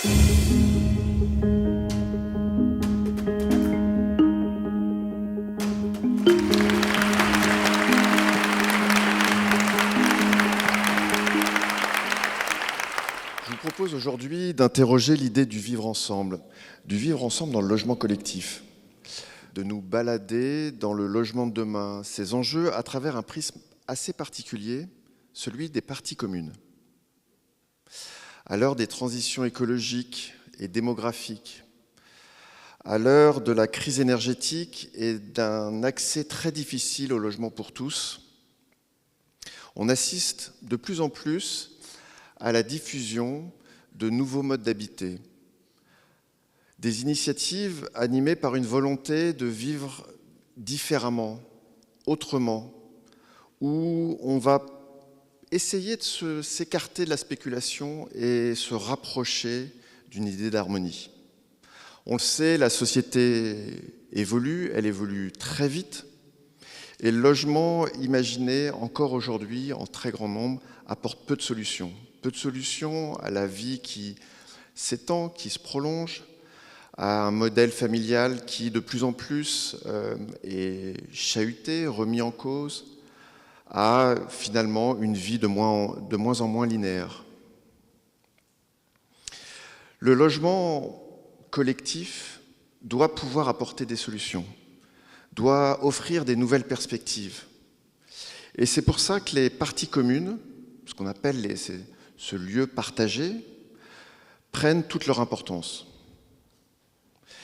Je vous propose aujourd'hui d'interroger l'idée du vivre ensemble dans le logement collectif, de nous balader dans le logement de demain, ces enjeux à travers un prisme assez particulier, celui des parties communes. À l'heure des transitions écologiques et démographiques, à l'heure de la crise énergétique et d'un accès très difficile au logement pour tous, on assiste de plus en plus à la diffusion de nouveaux modes d'habiter, des initiatives animées par une volonté de vivre différemment, autrement, où on va essayer de s'écarter de la spéculation et se rapprocher d'une idée d'harmonie. On le sait, la société évolue, elle évolue très vite, et le logement imaginé encore aujourd'hui en très grand nombre apporte peu de solutions à la vie qui s'étend, qui se prolonge, à un modèle familial qui de plus en plus est chahuté, remis en cause, à finalement une vie de moins en moins linéaire. Le logement collectif doit pouvoir apporter des solutions, doit offrir des nouvelles perspectives. Et c'est pour ça que les parties communes, ce qu'on appelle ce lieu partagé, prennent toute leur importance.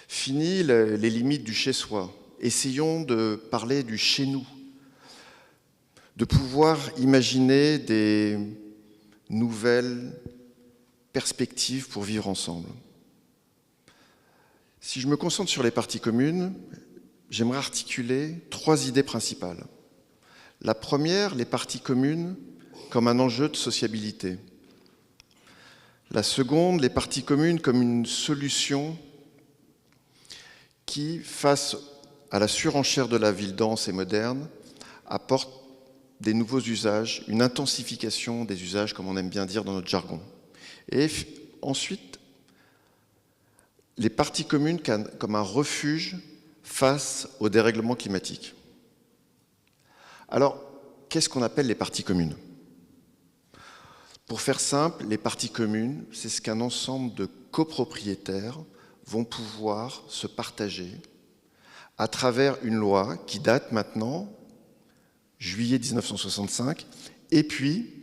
Fini les limites du chez-soi. Essayons de parler du chez-nous, de pouvoir imaginer des nouvelles perspectives pour vivre ensemble. Si je me concentre sur les parties communes, j'aimerais articuler 3 idées principales. La première, les parties communes comme un enjeu de sociabilité. La seconde, les parties communes comme une solution qui, face à la surenchère de la ville dense et moderne, apporte des nouveaux usages, une intensification des usages, comme on aime bien dire dans notre jargon. Et ensuite, les parties communes comme un refuge face au dérèglement climatique. Alors, qu'est-ce qu'on appelle les parties communes ? Pour faire simple, les parties communes, c'est ce qu'un ensemble de copropriétaires vont pouvoir se partager à travers une loi qui date maintenant, juillet 1965, et puis,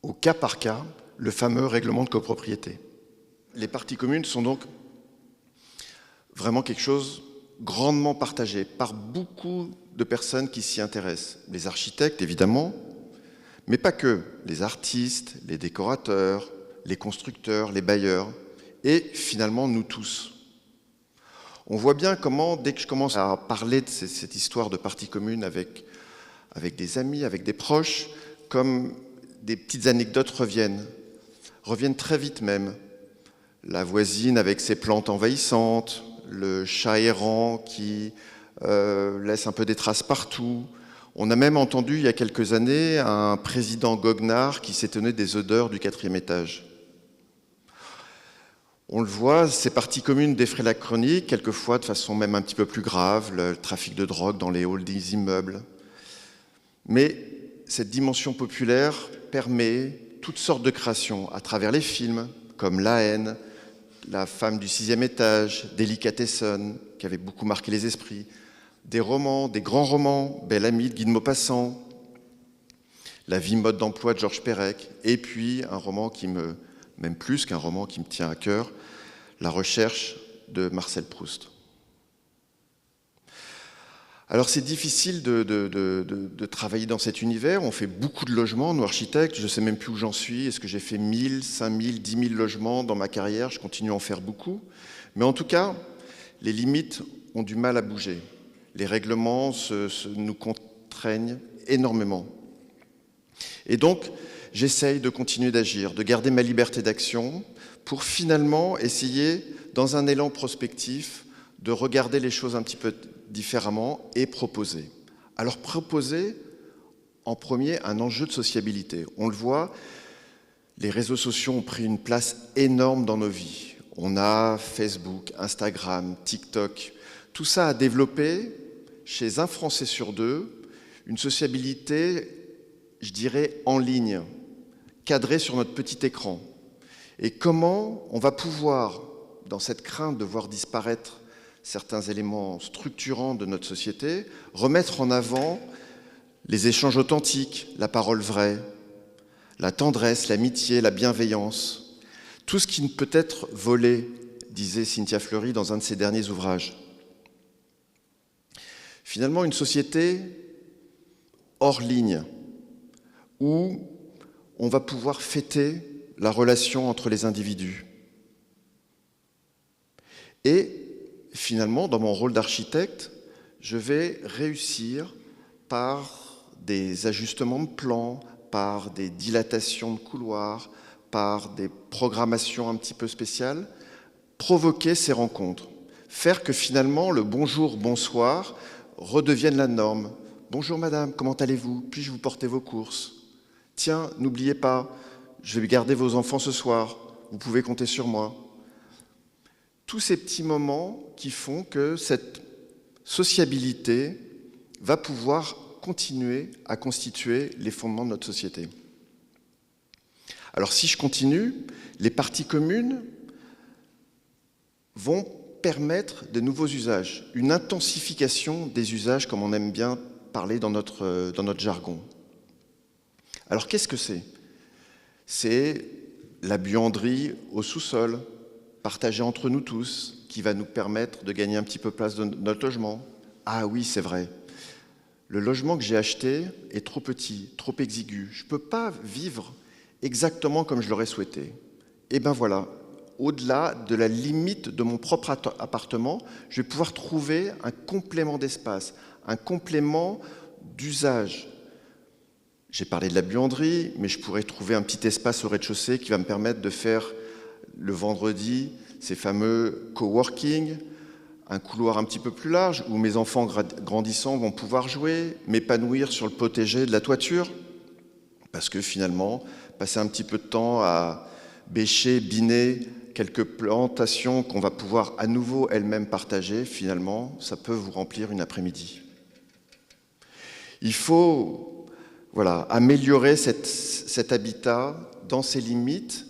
au cas par cas, le fameux règlement de copropriété. Les parties communes sont donc vraiment quelque chose grandement partagé par beaucoup de personnes qui s'y intéressent. Les architectes, évidemment, mais pas que. Les artistes, les décorateurs, les constructeurs, les bailleurs, et finalement nous tous. On voit bien comment, dès que je commence à parler de cette histoire de parties communes avec des amis, avec des proches, comme des petites anecdotes reviennent très vite même. La voisine avec ses plantes envahissantes, le chat errant qui laisse un peu des traces partout. On a même entendu il y a quelques années un président goguenard qui s'étonnait des odeurs du 4e étage. On le voit, ces parties communes défraient la chronique, quelquefois de façon même un petit peu plus grave, le trafic de drogue dans les halls des immeubles. Mais cette dimension populaire permet toutes sortes de créations à travers les films, comme La Haine, La femme du 6e étage, Delicatessen, qui avait beaucoup marqué les esprits, des romans, des grands romans, Bel Ami de Guy de Maupassant, La vie mode d'emploi de Georges Perec, et puis un roman même plus qu'un roman qui me tient à cœur, La recherche de Marcel Proust. Alors c'est difficile de travailler dans cet univers, on fait beaucoup de logements, nous architectes, je ne sais même plus où j'en suis, est-ce que j'ai fait 1000, 5000, 10 000 logements dans ma carrière, je continue à en faire beaucoup, mais en tout cas, les limites ont du mal à bouger, les règlements nous contraignent énormément. Et donc, j'essaye de continuer d'agir, de garder ma liberté d'action pour finalement essayer, dans un élan prospectif, de regarder les choses un petit peu différemment et proposer. Alors proposer, en premier, un enjeu de sociabilité. On le voit, Les réseaux sociaux ont pris une place énorme dans nos vies. On a Facebook, Instagram, TikTok. Tout ça a développé, chez un Français sur deux, une sociabilité, je dirais, en ligne, cadrée sur notre petit écran. Et comment on va pouvoir, dans cette crainte de voir disparaître certains éléments structurants de notre société, remettre en avant les échanges authentiques, la parole vraie, la tendresse, l'amitié, la bienveillance, tout ce qui ne peut être volé, disait Cynthia Fleury dans un de ses derniers ouvrages. Finalement, une société hors ligne, où on va pouvoir fêter la relation entre les individus. Et finalement, dans mon rôle d'architecte, je vais réussir par des ajustements de plans, par des dilatations de couloirs, par des programmations un petit peu spéciales, provoquer ces rencontres, faire que finalement le bonjour, bonsoir redevienne la norme. Bonjour madame, comment allez-vous? Puis-je vous porter vos courses? Tiens, n'oubliez pas, je vais garder vos enfants ce soir, vous pouvez compter sur moi. Tous ces petits moments qui font que cette sociabilité va pouvoir continuer à constituer les fondements de notre société. Alors si je continue, les parties communes vont permettre de nouveaux usages, une intensification des usages comme on aime bien parler dans notre jargon. Alors qu'est-ce que c'est? C'est la buanderie au sous-sol, partagée entre nous tous, qui va nous permettre de gagner un petit peu de place de notre logement. Ah oui, c'est vrai. Le logement que j'ai acheté est trop petit, trop exigu. Je ne peux pas vivre exactement comme je l'aurais souhaité. Et bien voilà, au-delà de la limite de mon propre appartement, je vais pouvoir trouver un complément d'espace, un complément d'usage. J'ai parlé de la buanderie, mais je pourrais trouver un petit espace au rez-de-chaussée qui va me permettre de faire le vendredi ces fameux coworking, un couloir un petit peu plus large où mes enfants grandissants vont pouvoir jouer, m'épanouir sur le potager de la toiture, parce que finalement, passer un petit peu de temps à bêcher, biner quelques plantations qu'on va pouvoir à nouveau elles-mêmes partager, finalement, ça peut vous remplir une après-midi. Il faut améliorer cet habitat dans ses limites,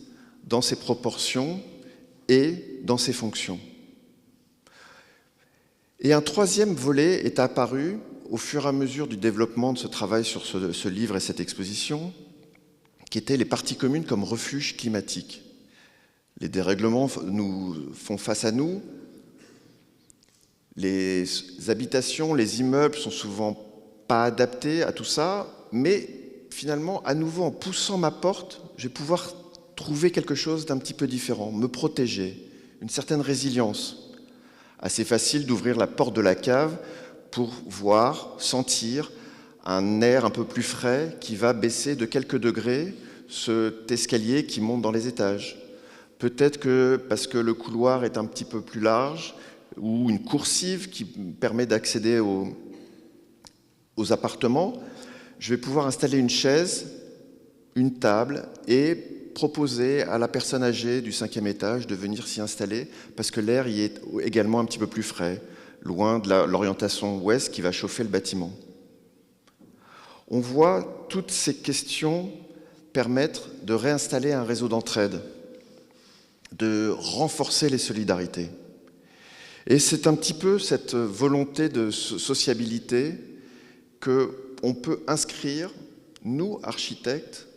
dans ses proportions et dans ses fonctions. Et un troisième volet est apparu au fur et à mesure du développement de ce travail sur ce livre et cette exposition, qui étaient les parties communes comme refuge climatique. Les dérèglements nous font face à nous. Les habitations, les immeubles sont souvent pas adaptés à tout ça, mais finalement, à nouveau, en poussant ma porte, je vais pouvoir trouver quelque chose d'un petit peu différent, me protéger, une certaine résilience. Assez facile d'ouvrir la porte de la cave pour voir, sentir un air un peu plus frais qui va baisser de quelques degrés cet escalier qui monte dans les étages. Peut-être que parce que le couloir est un petit peu plus large ou une coursive qui permet d'accéder aux appartements, je vais pouvoir installer une chaise, une table et proposer à la personne âgée du 5e étage de venir s'y installer parce que l'air y est également un petit peu plus frais, loin de l'orientation ouest qui va chauffer le bâtiment. On voit toutes ces questions permettre de réinstaller un réseau d'entraide, de renforcer les solidarités. Et c'est un petit peu cette volonté de sociabilité qu'on peut inscrire, nous, architectes,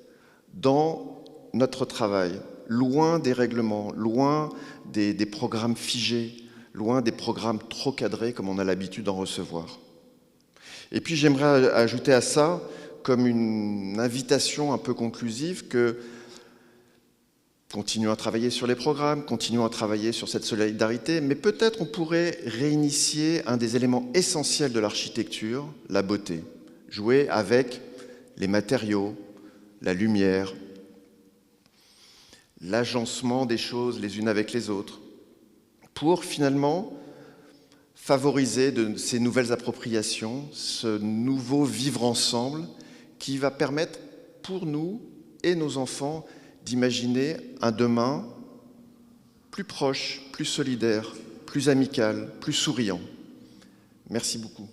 dans notre travail, loin des règlements, loin des programmes figés, loin des programmes trop cadrés comme on a l'habitude d'en recevoir. Et puis j'aimerais ajouter à ça, comme une invitation un peu conclusive, que continuons à travailler sur les programmes, continuons à travailler sur cette solidarité, mais peut-être on pourrait réinitier un des éléments essentiels de l'architecture, la beauté. Jouer avec les matériaux, la lumière, l'agencement des choses les unes avec les autres, pour finalement favoriser ces nouvelles appropriations, ce nouveau vivre ensemble qui va permettre pour nous et nos enfants d'imaginer un demain plus proche, plus solidaire, plus amical, plus souriant. Merci beaucoup.